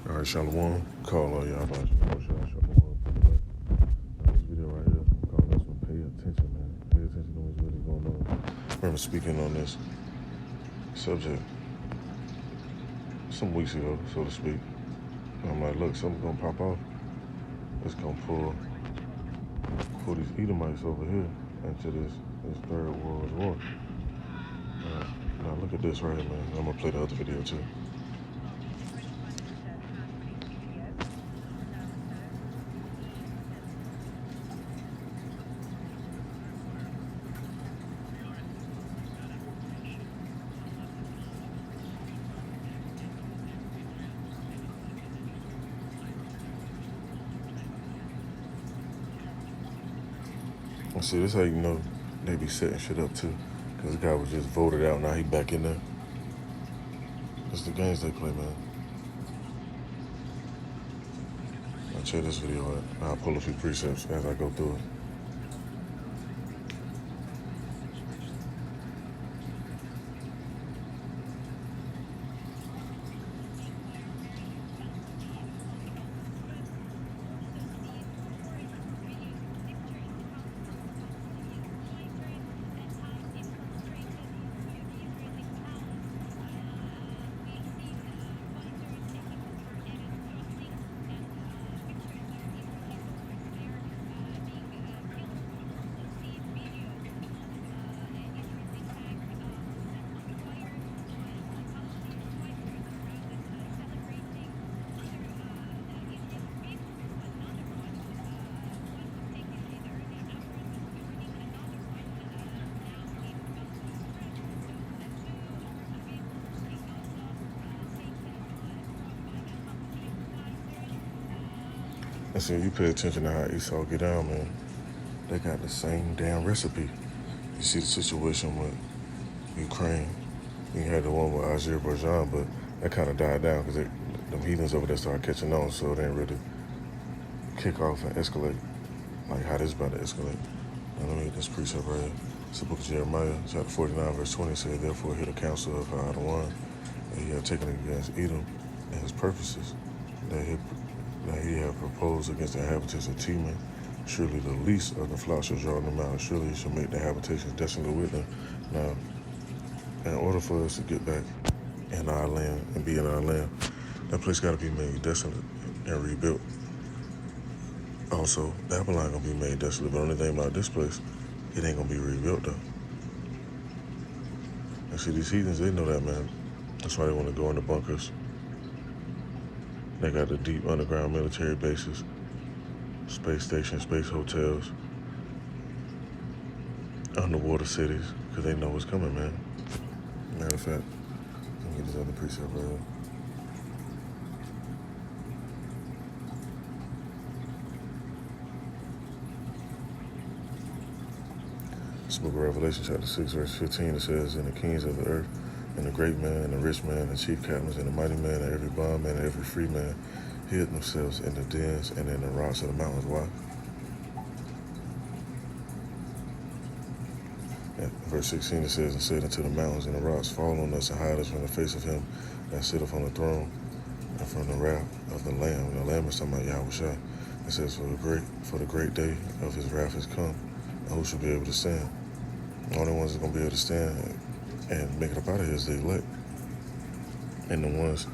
All right, Shalom. Call all y'all about Shalom. This video right here, I'm calling this one Pay Attention, man. Pay attention to what's really going on. I remember speaking on this subject some weeks ago, so to speak. And I'm like, look, something's gonna pop off. It's gonna pull these Edomites over here into this third world war. Now look at this right here, man. I'm gonna play the other video too. And see, this how you know they be setting shit up too. Cause the guy was just voted out, now he back in there. That's the games they play, man. I'll check this video out. I'll pull a few precepts as I go through it. And so you pay attention to how Esau get down, man. They got the same damn recipe. You see the situation with Ukraine. You had the one with Azerbaijan, but that kind of died down because them heathens over there started catching on, so it didn't really kick off and escalate like how this about to escalate. Now let me read this precept right here. It's the book of Jeremiah, chapter 49, verse 20 says, therefore hear the counsel of Adawan, that he had taken against Edom and his purposes, that he had proposed against the inhabitants of Teman. Surely the least of the flock shall draw them out. Surely he shall make the habitations desolate with them. Now, in order for us to get back in our land and be in our land, that place got to be made desolate and rebuilt. Also, Babylon gonna be made desolate, but the only thing about this place, it ain't gonna be rebuilt though. And see, these heathens, they know that, man. That's why they want to go in the bunkers. They got the deep underground military bases, space stations, space hotels, underwater cities, because they know what's coming, man. Matter of fact, let me get this other precept right here. This book of Revelation, chapter 6, verse 15, it says, and the kings of the earth, and the great man, and the rich man, and the chief captains, and the mighty man, and every bondman, and every free man, hid themselves in the dens and in the rocks of the mountains. Why? And verse 16, it says, and said unto the mountains and the rocks, fall on us and hide us from the face of him that sitteth on the throne, and from the wrath of the Lamb. And the Lamb is talking about Yahushua. It says, for the great day of his wrath is come, and who shall be able to stand? The only ones that are going to be able to stand and make it up out of here is the elect. And the ones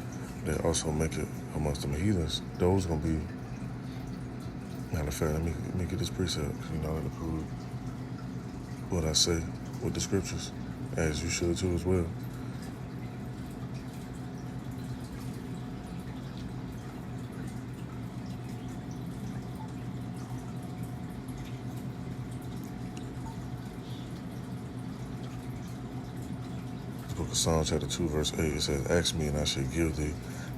that also make it amongst them heathens, those going to be, matter of fact, let me get this precept, you know, to prove what I say with the scriptures, as you should too as well. Book of Psalms, chapter 2, verse 8, it says, ask me and I shall give thee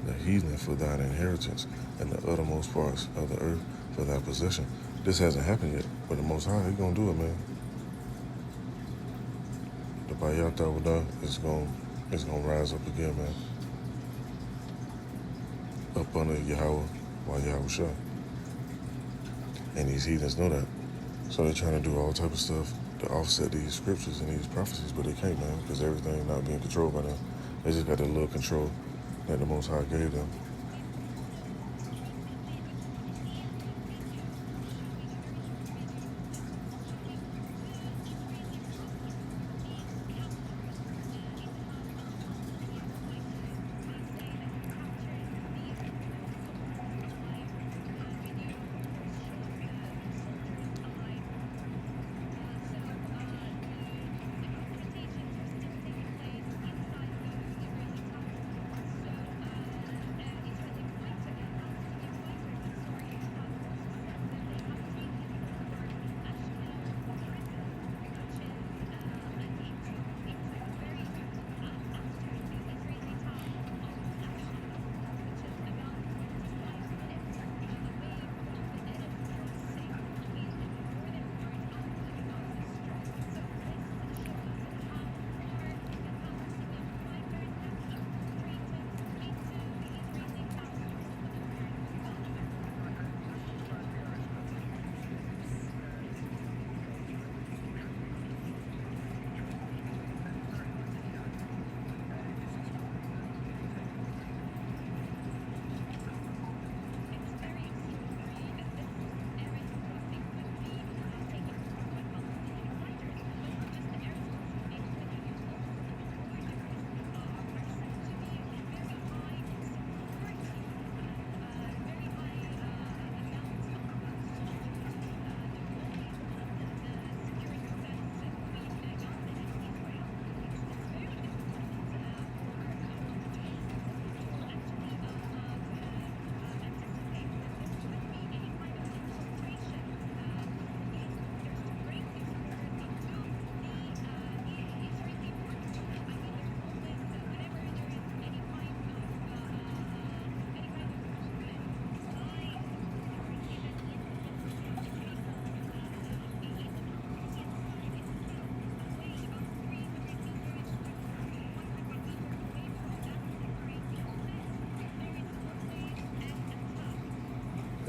the heathen for thine inheritance, and the uttermost parts of the earth for thy possession. This hasn't happened yet, but the Most High, He's going to do it, man. The Bayat Dawudah is going to rise up again, man. Up under Yahweh, while Yahushua. And these heathens know that. So they're trying to do all type of stuff to offset these scriptures and these prophecies, but they can't, man, because everything not being controlled by them. They just got that little control that the Most High gave them.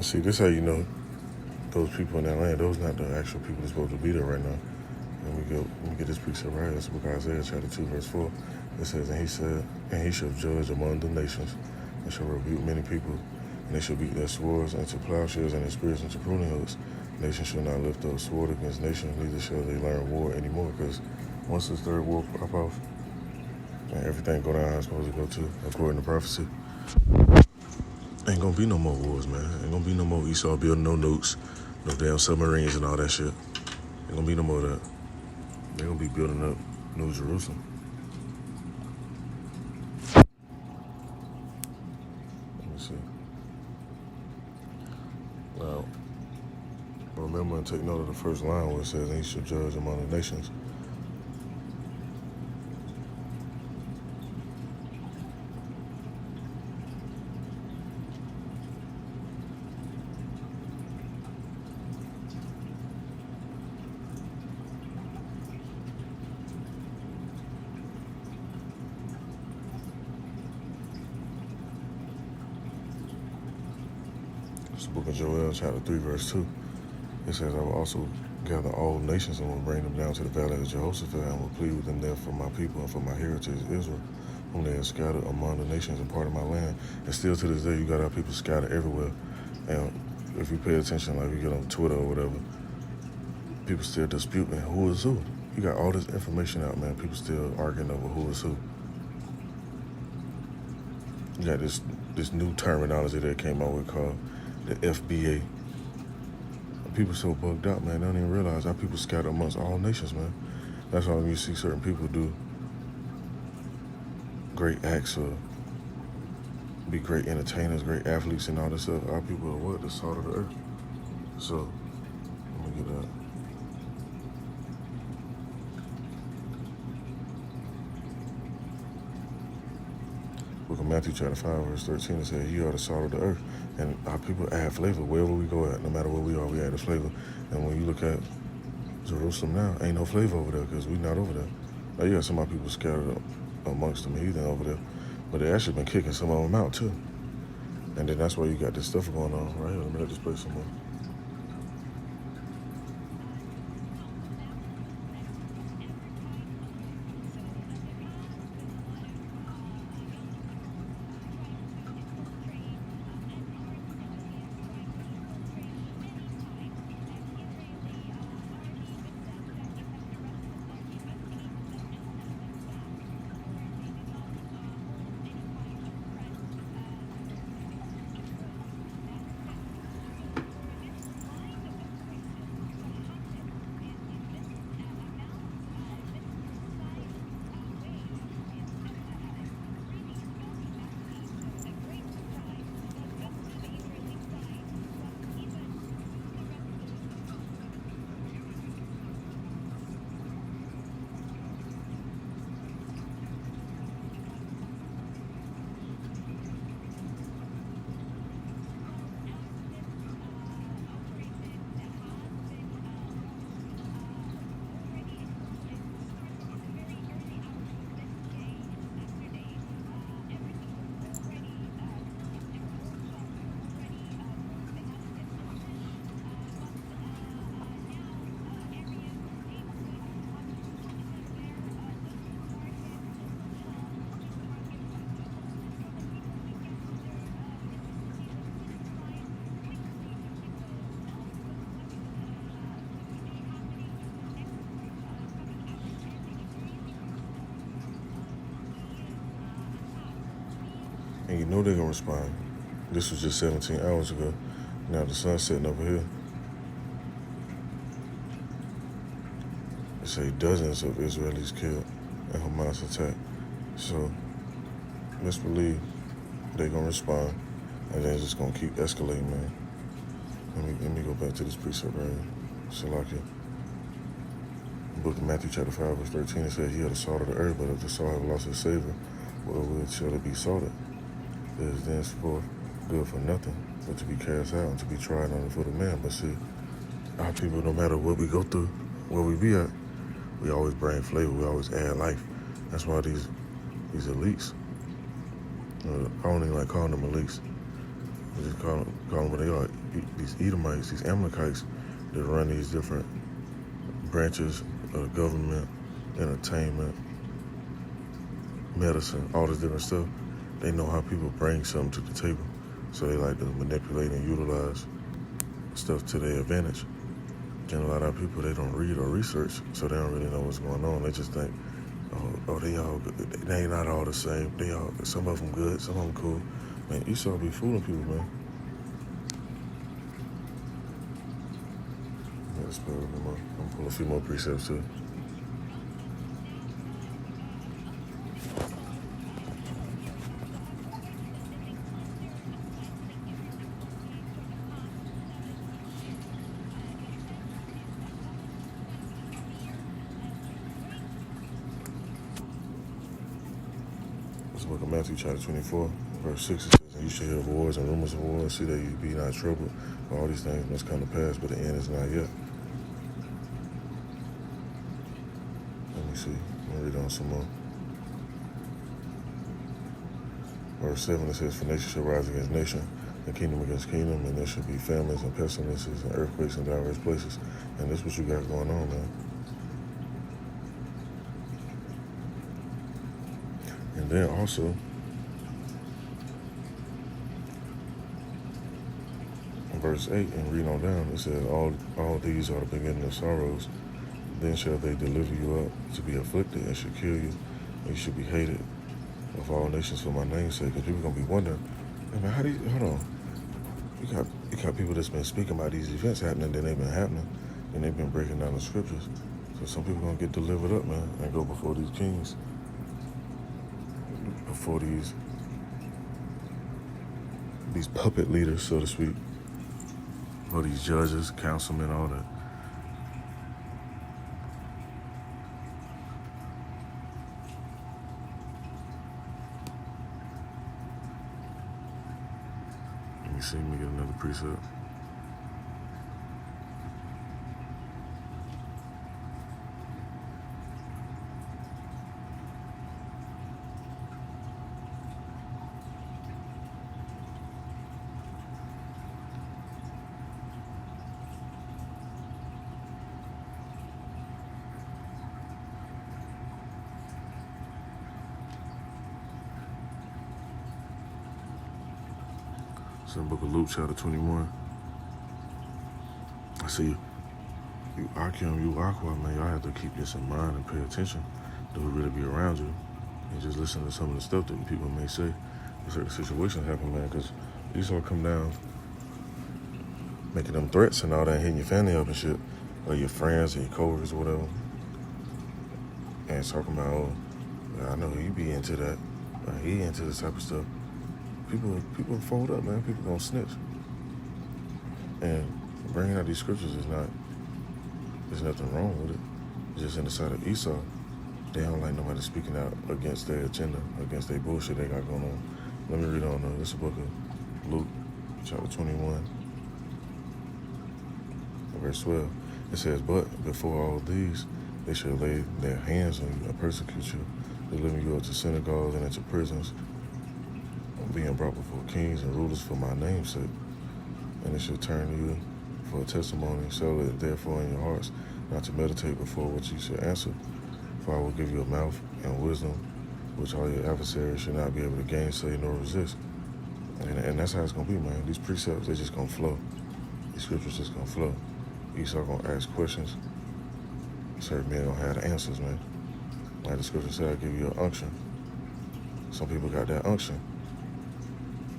See, this how you know those people in that land, those not the actual people that's supposed to be there right now. Let me get this precept right. It's the book of Isaiah chapter 2, verse 4. It says, and he said, and he shall judge among the nations, and shall rebuke many people, and they shall beat their swords into plowshares and their spears into pruning hooks. Nation shall not lift up sword against nation, neither shall they learn war anymore. Because once this third war pop off, and everything go down how it's supposed to go to, according to prophecy, ain't gonna be no more wars, man. Ain't gonna be no more Esau building no nukes, no damn submarines and all that shit. Ain't gonna be no more of that. They're gonna be building up New Jerusalem. Let me see. Now, remember and take note of the first line where it says, and he shall judge among the nations. It's the book of Joel, chapter 3, verse 2. It says, I will also gather all nations and will bring them down to the valley of Jehoshaphat and will plead with them there for my people and for my heritage Israel, whom they have scattered among the nations and part of my land. And still to this day, you got our people scattered everywhere. And if you pay attention, like you get on Twitter or whatever, people still dispute, man, who is who? You got all this information out, man. People still arguing over who is who. You got this new terminology that came out with called the FBA. People so bugged out, man, they don't even realize our people scattered amongst all nations, man. That's why when you see certain people do great acts or be great entertainers, great athletes and all this stuff, our people are what? The salt of the earth. So, let me get that. Book of Matthew chapter 5, verse 13, it says, you are the salt of the earth. And our people add flavor wherever we go at. No matter where we are, we add the flavor. And when you look at Jerusalem now, ain't no flavor over there because we not over there. Now, you got some of our people scattered amongst them heathen over there. But they actually been kicking some of them out, too. And then that's why you got this stuff going on right here. Let me let this play some more. And you know they're going to respond. This was just 17 hours ago. Now the sun's setting over here. They say dozens of Israelis killed in Hamas attack. So let's believe they're going to respond. And then it's just going to keep escalating, man. Let me go back to this precept right here. Salakia. Book of Matthew chapter 5, verse 13, it says, you are the salt of the earth, but if the salt have lost its savor, wherewith shall it be salted? It is thenceforth good for nothing, but to be cast out and to be tried under the foot of man. But see, our people, no matter what we go through, where we be at, we always bring flavor, we always add life. That's why these elites, I don't even like calling them elites. They just call them what they are. These Edomites, these Amalekites that run these different branches of the government, entertainment, medicine, all this different stuff. They know how people bring something to the table. So they like to manipulate and utilize stuff to their advantage. And a lot of people, they don't read or research, so they don't really know what's going on. They just think, oh, they all good. They not all the same. Some of them good, some of them cool. Man, Esau be fooling people, man. Let's put a little more. I'm gonna pull a few more precepts too. This book of Matthew, chapter 24, verse 6, it says, "And you shall hear of wars and rumors of wars. See that you be not troubled. For all these things must come to pass, but the end is not yet." Let me see. Let me read on some more. Verse 7, it says, "For nation shall rise against nation, and kingdom against kingdom, and there shall be famines and pestilences and earthquakes in diverse places." And this is what you got going on, man. And then also, in verse 8, and read on down, it says, all these are the beginning of sorrows. Then shall they deliver you up to be afflicted, and shall kill you, and you shall be hated of all nations for my name's sake. Because people are going to be wondering, hey man, how do you, hold on. You got people that's been speaking about these events happening, then they've been happening, and they've been breaking down the scriptures. So some people are going to get delivered up, man, and go before these kings, before these puppet leaders, so to speak, or these judges, councilmen, all that. Let me see, let me get another precept. It's in the book of Luke, chapter 21. I see you Akim, you Aqua, man, y'all have to keep this in mind and pay attention. Do we really be around you? And just listen to some of the stuff that people may say. Certain situations happen, man, because these all come down making them threats and all that, hitting your family up and shit, or your friends and your coworkers or whatever. And talking about, oh, I know you be into that. He into this type of stuff. People fold up, man. People gonna snitch. And bringing out these scriptures there's nothing wrong with it. It's just in the side of Esau, they don't like nobody speaking out against their agenda, against their bullshit they got going on. Let me read on this book of Luke, chapter 21, verse 12. It says, "But before all these, they shall lay their hands on you and persecute you, delivering you up to synagogues and into prisons, being brought before kings and rulers for my name's sake. And it shall turn you for a testimony. Settle it therefore in your hearts, not to meditate before what you shall answer. For I will give you a mouth and wisdom, which all your adversaries shall not be able to gainsay nor resist." And that's how it's going to be, man. These precepts, they just going to flow. These scriptures just going to flow. Esau going to ask questions. Certain men don't have the answers, man. Like the scripture said, I give you an unction. Some people got that unction.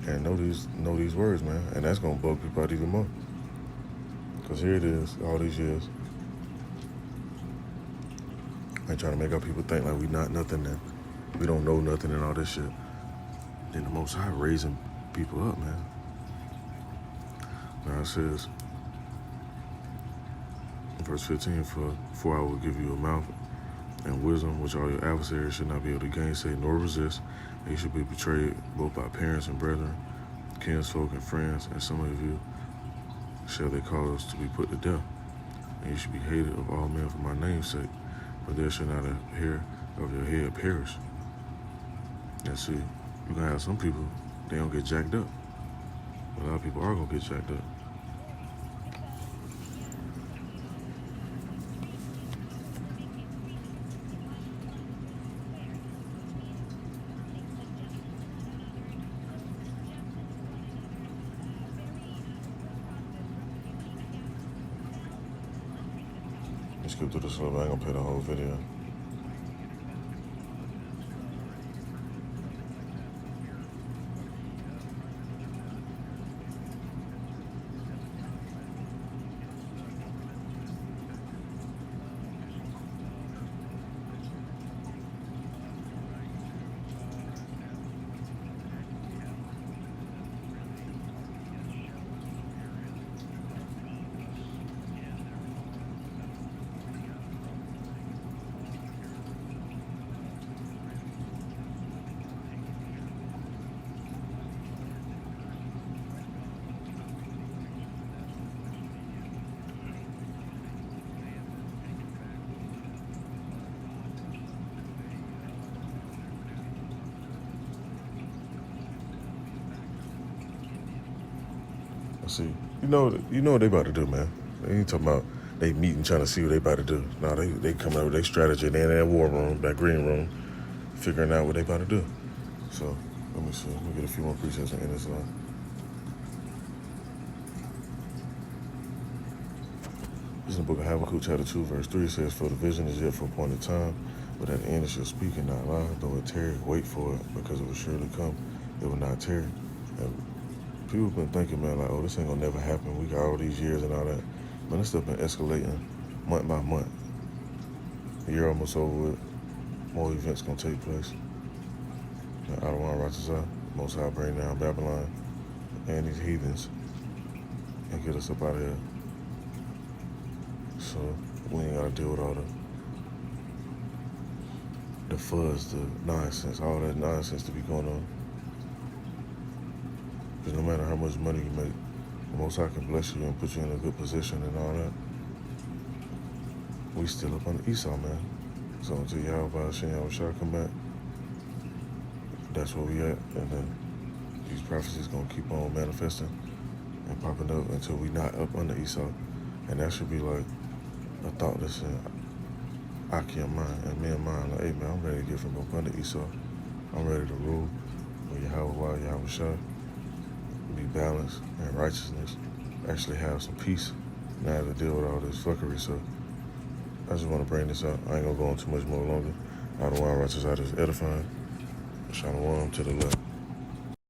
And know these words, man. And that's going to bug people out even more. Because here it is, all these years. They trying to make our people think like we not nothing, and we don't know nothing and all this shit. Then the Most High raising people up, man. Now it says, verse 15, for I will give you a mouth and wisdom, which all your adversaries should not be able to gainsay nor resist. And you should be betrayed both by parents and brethren, kinsfolk and friends, and some of you shall they cause to be put to death. And you should be hated of all men for my name's sake, but there shall not a hair of your head perish. And see, you're going to have some people, they don't get jacked up. A lot of people are gonna get jacked up. Let's skip through this little. I ain't gonna play the whole video. See, you know what they about to do, man. They ain't talking about they meeting trying to see what they about to do. No, they coming up with their strategy. They in that war room, that green room, figuring out what they about to do. So let me see. Let me get a few more presets and end this line. This is in the book of Habakkuk, chapter 2, verse 3. It says, "For the vision is yet for a appointed time, but at the end it shall speak and not lie. Though it tarry, wait for it, because it will surely come. It will not tarry." And people been thinking, man, like, oh, this ain't gonna never happen. We got all these years and all that. Man, this stuff been escalating month by month. The year almost over with. More events gonna take place. Adawan Ratazah, Most High bring down Babylon and these heathens and get us up out of here. So we ain't gotta deal with all the fuzz, the nonsense, all that nonsense to be going on. Because no matter how much money you make, the Most High can bless you and put you in a good position and all that. We still up on the Esau, man. So until Yahweh Hashem Yahushua come back, that's where we at. And then these prophecies gonna keep on manifesting and popping up until we not up under Esau. And that should be like a thought that's in Aki and mine and me and mine. Like, hey man, I'm ready to get from up under Esau. I'm ready to rule with Yahweh Yahushua. Be balanced and righteousness, actually have some peace, not have to deal with all this fuckery. So I just want to bring this up. I ain't gonna go on too much more longer. I don't want to is edifying. Shalom to the left.